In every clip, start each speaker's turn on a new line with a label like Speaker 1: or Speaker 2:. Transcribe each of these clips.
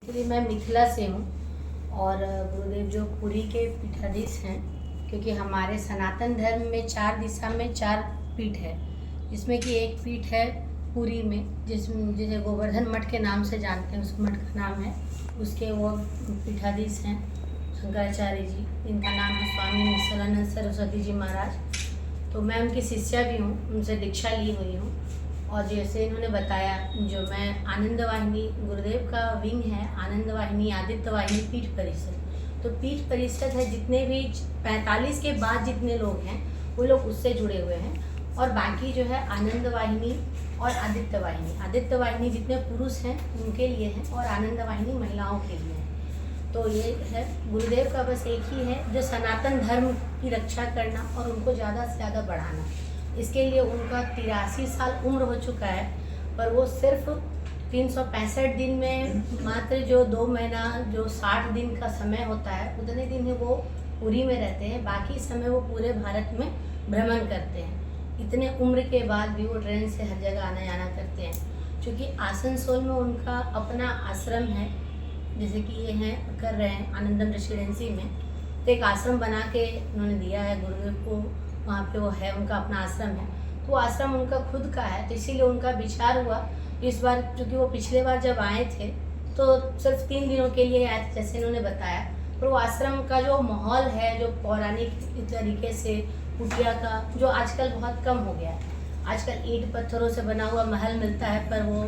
Speaker 1: Actually मैं मिथिला से हूँ और गुरुदेव जो पुरी के पीठाधीश हैं, क्योंकि हमारे सनातन धर्म में 4 दिशा में 4 पीठ है, जिसमें कि एक पीठ है पुरी में, जिसे गोवर्धन मठ के नाम से जानते हैं, उस मठ का नाम है, उसके वो पीठाधीश हैं शंकराचार्य जी, इनका नाम है स्वामी निश्चलानंद सरस्वती जी महाराज। तो मैं उनकी शिष्या भी हूँ, उनसे दीक्षा ली हुई हूँ। और जैसे इन्होंने बताया, जो मैं आनंद वाहिनी गुरुदेव का विंग है, आनंद वाहिनी आदित्य वाहिनी पीठ परिषद। तो पीठ परिषद है, जितने भी 45 के बाद जितने लोग हैं वो लोग उससे जुड़े हुए हैं। और बाकी जो है आनंद वाहिनी और आदित्य वाहिनी जितने पुरुष हैं उनके लिए है, और आनंद वाहिनी महिलाओं के लिए है। तो ये है गुरुदेव का बस एक ही है, जो सनातन धर्म की रक्षा करना और उनको ज़्यादा से ज़्यादा बढ़ाना। इसके लिए उनका 83 साल उम्र हो चुका है, पर वो सिर्फ 365 दिन में मात्र जो 2 महीना जो 60 दिन का समय होता है, उतने दिन वो पुरी में रहते हैं। बाकी समय वो पूरे भारत में भ्रमण करते हैं। इतने उम्र के बाद भी वो ट्रेन से हर जगह आना जाना करते हैं। क्योंकि आसनसोल में उनका अपना आश्रम है, जैसे कि ये हैं कर रहे हैं आनंदम रेसिडेंसी में, तो एक आश्रम बना के उन्होंने दिया है गुरुदेव को। वहाँ पे वो है, उनका अपना आश्रम है, तो वो आश्रम उनका खुद का है। तो इसीलिए उनका विचार हुआ इस बार, क्योंकि वो पिछले बार जब आए थे तो सिर्फ 3 दिनों के लिए आए थे, जैसे इन्होंने बताया। पर वो आश्रम का जो माहौल है, जो पौराणिक तरीके से कुटिया का, जो आजकल बहुत कम हो गया है। आजकल ईंट पत्थरों से बना हुआ महल मिलता है, पर वो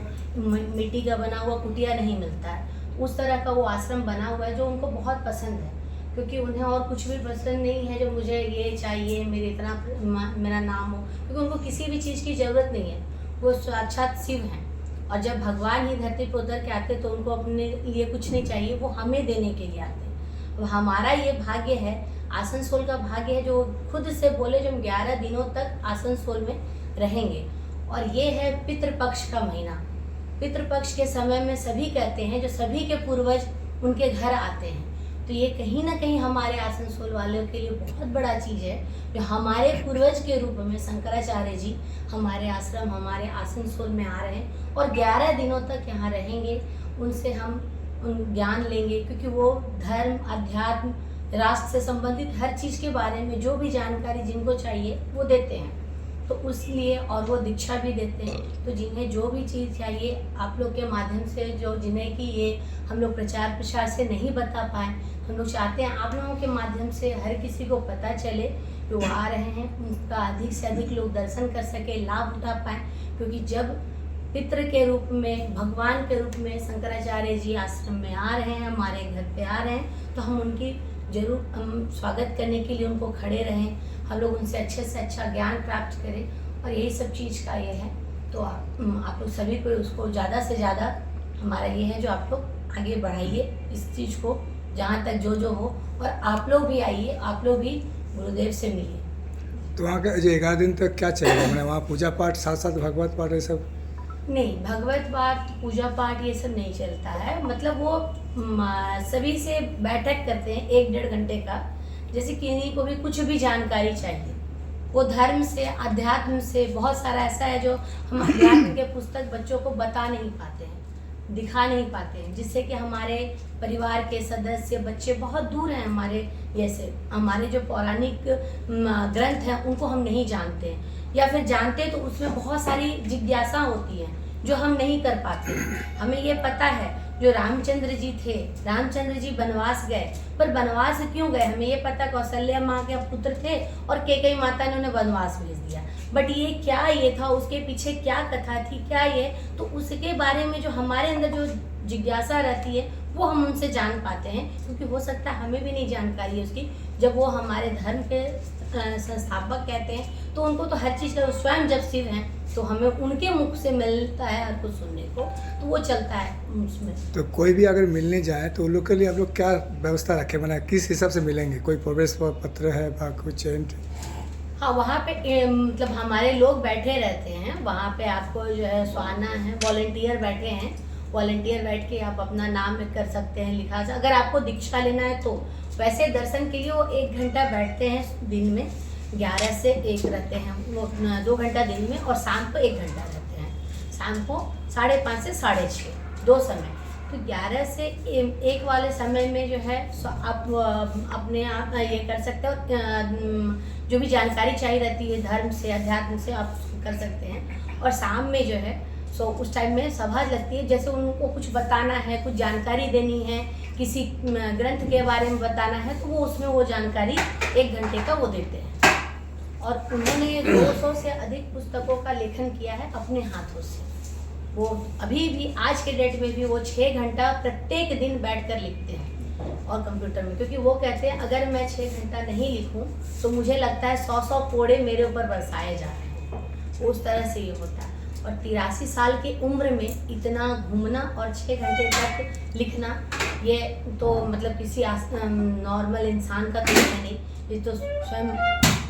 Speaker 1: मिट्टी का बना हुआ कुटिया नहीं मिलता है। उस तरह का वो आश्रम बना हुआ है, जो उनको बहुत पसंद है। क्योंकि उन्हें और कुछ भी पसंद नहीं है, जो मुझे ये चाहिए, मेरा नाम हो, क्योंकि उनको किसी भी चीज़ की ज़रूरत नहीं है। वो साक्षात शिव हैं, और जब भगवान ही धरती पर उतर के आते तो उनको अपने लिए कुछ नहीं चाहिए, वो हमें देने के लिए आते हैं। तो हमारा ये भाग्य है, आसनसोल का भाग्य है, जो खुद से बोले जो हम 11 दिनों तक आसनसोल में रहेंगे। और ये है पितृपक्ष का महीना। पितृपक्ष के समय में सभी कहते हैं, जो सभी के पूर्वज उनके घर आते हैं। तो ये कहीं ना कहीं हमारे आसनसोल वालों के लिए बहुत बड़ा चीज़ है, जो हमारे पूर्वज के रूप में शंकराचार्य जी हमारे आश्रम, हमारे आसनसोल में आ रहे हैं और 11 दिनों तक यहाँ रहेंगे। उनसे हम ज्ञान लेंगे, क्योंकि वो धर्म, अध्यात्म, राष्ट्र से संबंधित हर चीज़ के बारे में जो भी जानकारी जिनको चाहिए वो देते हैं। तो उसलिए, और वो दीक्षा भी देते हैं। तो जिन्हें जो भी चीज़ चाहिए, आप लोग के माध्यम से, जो जिन्हें कि ये हम लोग प्रचार प्रसार से नहीं बता पाए, हम लोग चाहते हैं आप लोगों के माध्यम से हर किसी को पता चले, जो आ रहे हैं उनका अधिक से अधिक लोग दर्शन कर सके, लाभ उठा पाएँ। क्योंकि जब पितृ के रूप में, भगवान के रूप में शंकराचार्य जी आश्रम में आ रहे हैं, हमारे घर पे आ रहे हैं, तो हम उनकी जरूर हम स्वागत करने के लिए उनको खड़े रहें, हम लोग उनसे अच्छे से अच्छा ज्ञान प्राप्त करें। और यही सब चीज़ का ये है। तो आप लोग सभी को उसको ज़्यादा से ज़्यादा, हमारा ये है जो आप लोग आगे बढ़ाइए इस चीज़ को, जहाँ तक जो हो। और आप लोग भी आइए, आप लोग भी गुरुदेव से मिलिए।
Speaker 2: तो वहाँ का जो 11 दिन तक क्या चलेगा? मैंने वहाँ पूजा पाठ साथ साथ भगवत पाठ ये सब?
Speaker 1: नहीं, भगवत पाठ, पूजा पाठ ये सब नहीं चलता है। मतलब वो सभी से बैठक करते हैं 1-1.5 घंटे का। जैसे किन्हीं को भी कुछ भी जानकारी चाहिए, वो धर्म से, अध्यात्म से, बहुत सारा ऐसा है जो हम अध्यात्म के पुस्तक बच्चों को बता नहीं पाते हैं, दिखा नहीं पाते हैं, जिससे कि हमारे परिवार के सदस्य, बच्चे बहुत दूर हैं हमारे। जैसे हमारे जो पौराणिक ग्रंथ हैं उनको हम नहीं जानते हैं, या फिर जानते तो उसमें बहुत सारी जिज्ञासा होती है जो हम नहीं कर पाते। हमें ये पता है जो रामचंद्र जी थे, रामचंद्र जी वनवास गए, पर वनवास क्यों गए हमें ये पता, कौशल्या माँ के पुत्र थे और कैकेयी माता ने उन्हें वनवास भेज दिया। बट ये क्या, ये था उसके पीछे क्या कथा थी, क्या ये, तो उसके बारे में जो हमारे अंदर जो जिज्ञासा रहती है वो हम उनसे जान पाते हैं। क्योंकि हो सकता है हमें भी नहीं जानकारी है उसकी, जब वो हमारे धर्म के संस्थापक कहते हैं तो उनको तो हर चीज़ का, स्वयं जब शिव हैं तो हमें उनके मुख से मिलता है हर कुछ सुनने को, तो वो चलता है उसमें।
Speaker 2: तो कोई भी अगर मिलने जाए तो उन लोग के लिए आप लोग क्या व्यवस्था रखे, बना किस हिसाब से मिलेंगे? कोई प्रवेश पत्र है, कुछ?
Speaker 1: हाँ, वहाँ पे मतलब हमारे लोग बैठे रहते हैं, वहाँ पे आपको जो है सुहाना है, वॉलंटियर बैठे हैं, वॉलंटियर बैठ के आप अपना नाम कर सकते हैं, लिखा। अगर आपको दीक्षा लेना है तो वैसे दर्शन के लिए वो 1 घंटा बैठते हैं दिन में, 11 से 1 रहते हैं वो, 2 घंटा दिन में, और शाम को 1 घंटा रहते हैं। शाम को 5:30 से 6:30, 2 समय। तो 11 से 1 वाले समय में जो है आप अपने आप ये कर सकते हो, जो भी जानकारी चाहिए रहती है धर्म से अध्यात्म से आप कर सकते हैं। और शाम में जो है उस टाइम में सभा लगती है, जैसे उनको कुछ बताना है, कुछ जानकारी देनी है, किसी ग्रंथ के बारे में बताना है, तो वो उसमें वो जानकारी 1 घंटे का वो देते हैं। और उन्होंने 200 से अधिक पुस्तकों का लेखन किया है अपने हाथों से। वो अभी भी आज के डेट में भी वो 6 घंटा प्रत्येक दिन बैठकर लिखते हैं और कंप्यूटर में, क्योंकि वो कहते हैं अगर मैं 6 घंटा नहीं लिखूं तो मुझे लगता है 100 कोड़े मेरे ऊपर बरसाए जा रहे हैं। उस तरह से ये होता है। और 83 साल की उम्र में इतना घूमना और 6 घंटे तक लिखना, ये तो मतलब किसी नॉर्मल इंसान का तो है नहीं, ये तो स्वयं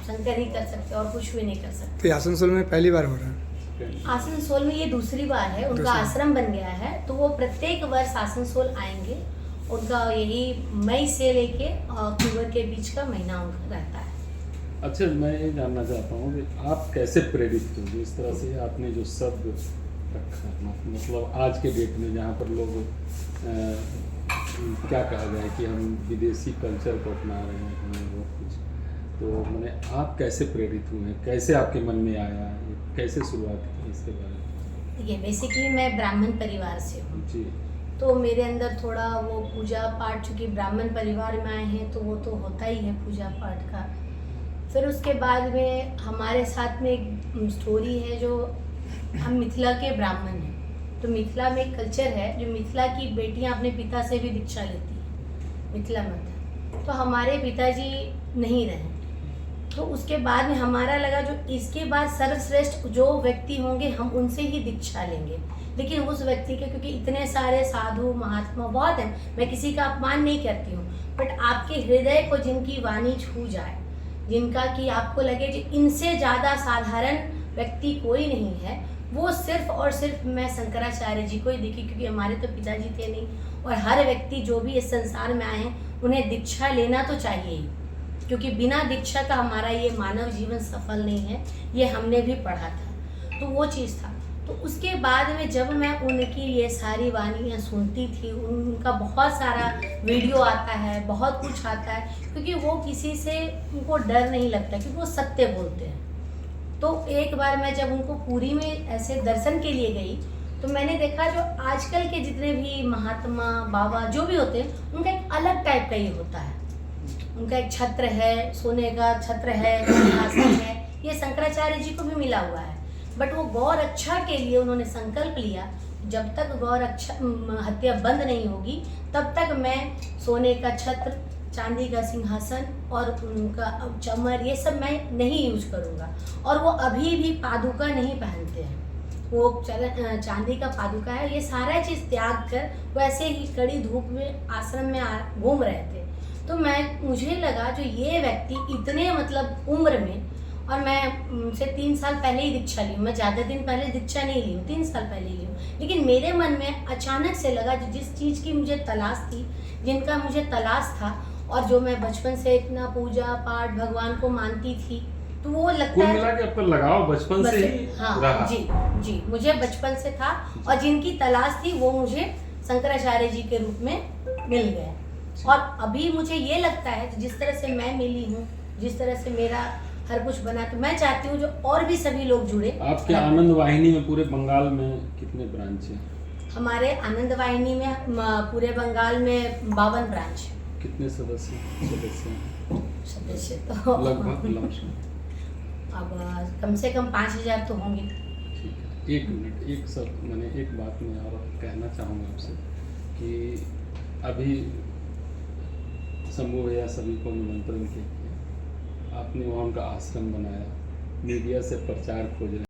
Speaker 1: शंकर ही कर सकते और कुछ भी नहीं कर सकते।
Speaker 2: तो आसनसोल में पहली बार हो रहा है?
Speaker 1: आसनसोल में ये दूसरी बार है, उनका आश्रम बन गया है, तो वो प्रत्येक वर्ष आसनसोल आएंगे। उनका यही मई से लेके अक्टूबर के बीच का महीना उनका रहता है।
Speaker 3: अच्छा, मैं ये जानना चाहता हूँ कि आप कैसे प्रेरित हुए इस तरह से आपने जो शब्द रखा, मतलब आज के डेट में जहाँ पर लोग क्या कहा जाए कि हम विदेशी कल्चर को अपना रहे हैं वो कुछ, तो मैंने आप कैसे प्रेरित हुए, कैसे आपके मन में आया, कैसे शुरुआत की, इसके बारे में?
Speaker 1: देखिए, बेसिकली मैं ब्राह्मण परिवार से हूँ
Speaker 3: जी।
Speaker 1: तो मेरे अंदर थोड़ा वो पूजा पाठ, चूँकि ब्राह्मण परिवार में आए हैं तो वो तो होता ही है पूजा पाठ का। फिर उसके बाद में हमारे साथ में एक स्टोरी है, जो हम मिथिला के ब्राह्मण हैं, तो मिथिला में एक कल्चर है जो मिथिला की बेटियां अपने पिता से भी दीक्षा लेती हैं, मिथिला मत। तो हमारे पिताजी नहीं रहे, तो उसके बाद में हमारा लगा जो इसके बाद सर्वश्रेष्ठ जो व्यक्ति होंगे हम उनसे ही दीक्षा लेंगे। लेकिन उस व्यक्ति के, क्योंकि इतने सारे साधु महात्मा बहुत हैं, मैं किसी का अपमान नहीं करती हूँ, बट आपके हृदय को जिनकी वाणी छू जाए, जिनका कि आपको लगे कि इनसे ज़्यादा साधारण व्यक्ति कोई नहीं है, वो सिर्फ और सिर्फ मैं शंकराचार्य जी को ही देखी, क्योंकि हमारे तो पिताजी थे नहीं। और हर व्यक्ति जो भी इस संसार में आए हैं उन्हें दीक्षा लेना तो चाहिए ही, क्योंकि बिना दीक्षा का हमारा ये मानव जीवन सफल नहीं है, ये हमने भी पढ़ा था। तो वो चीज़ था। तो उसके बाद में जब मैं उनकी ये सारी वाणियाँ सुनती थी, उनका बहुत सारा वीडियो आता है, बहुत कुछ आता है, क्योंकि वो किसी से उनको डर नहीं लगता, क्योंकि वो सत्य बोलते हैं। तो एक बार मैं जब उनको पुरी में ऐसे दर्शन के लिए गई, तो मैंने देखा जो आजकल के जितने भी महात्मा बाबा जो भी होते हैं, उनका एक अलग टाइप का ये होता है। उनका एक छत्र है, सोने का छत्र है, सिंहासन है, ये शंकराचार्य जी को भी मिला हुआ है। बट वो गौ रक्षा के लिए उन्होंने संकल्प लिया, जब तक गौ रक्षा हत्या बंद नहीं होगी तब तक मैं सोने का छत्र, चांदी का सिंहासन और उनका चमर, ये सब मैं नहीं यूज करूँगा। और वो अभी भी पादुका नहीं पहनते हैं, वो चांदी का पादुका है, ये सारा चीज़ त्याग कर वैसे ही कड़ी धूप में आश्रम में घूम रहे थे। तो मुझे लगा जो ये व्यक्ति इतने मतलब उम्र में, और मैं उनसे 3 साल पहले ही दीक्षा ली हूँ, मैं ज़्यादा दिन पहले दीक्षा नहीं ली हूँ, 3 साल पहले ली हूँ, लेकिन मेरे मन में अचानक से लगा जो जिस चीज़ की मुझे तलाश थी, जिनका मुझे तलाश था, और जो मैं बचपन से इतना पूजा पाठ भगवान को मानती थी, तो वो लगता है
Speaker 3: मिला कि आपका लगाव बचपन से ही
Speaker 1: हाँ
Speaker 3: रहा।
Speaker 1: जी, मुझे बचपन से था, और जिनकी तलाश थी वो मुझे शंकराचार्य जी के रूप में मिल गए। और अभी मुझे ये लगता है जिस तरह से मैं मिली हूँ, जिस तरह से मेरा हर कुछ बना, तो मैं चाहती हूँ जो और भी सभी लोग जुड़े।
Speaker 3: आपके आनंद वाहिनी में पूरे बंगाल में कितने ब्रांच हैं?
Speaker 1: हमारे आनंद वाहिनी में पूरे बंगाल में 52 ब्रांच है।
Speaker 3: कितने
Speaker 1: सदस्य तो
Speaker 3: लगभग
Speaker 1: अब कम से कम 5000 तो होंगे।
Speaker 3: ठीक है, 1 मिनट, एक बात मैं और कहना चाहूँगा आपसे कि अभी शंभू भैया सभी को निमंत्रण किया, आपने वहाँ उनका आश्रम बनाया, मीडिया से प्रचार खोज रहे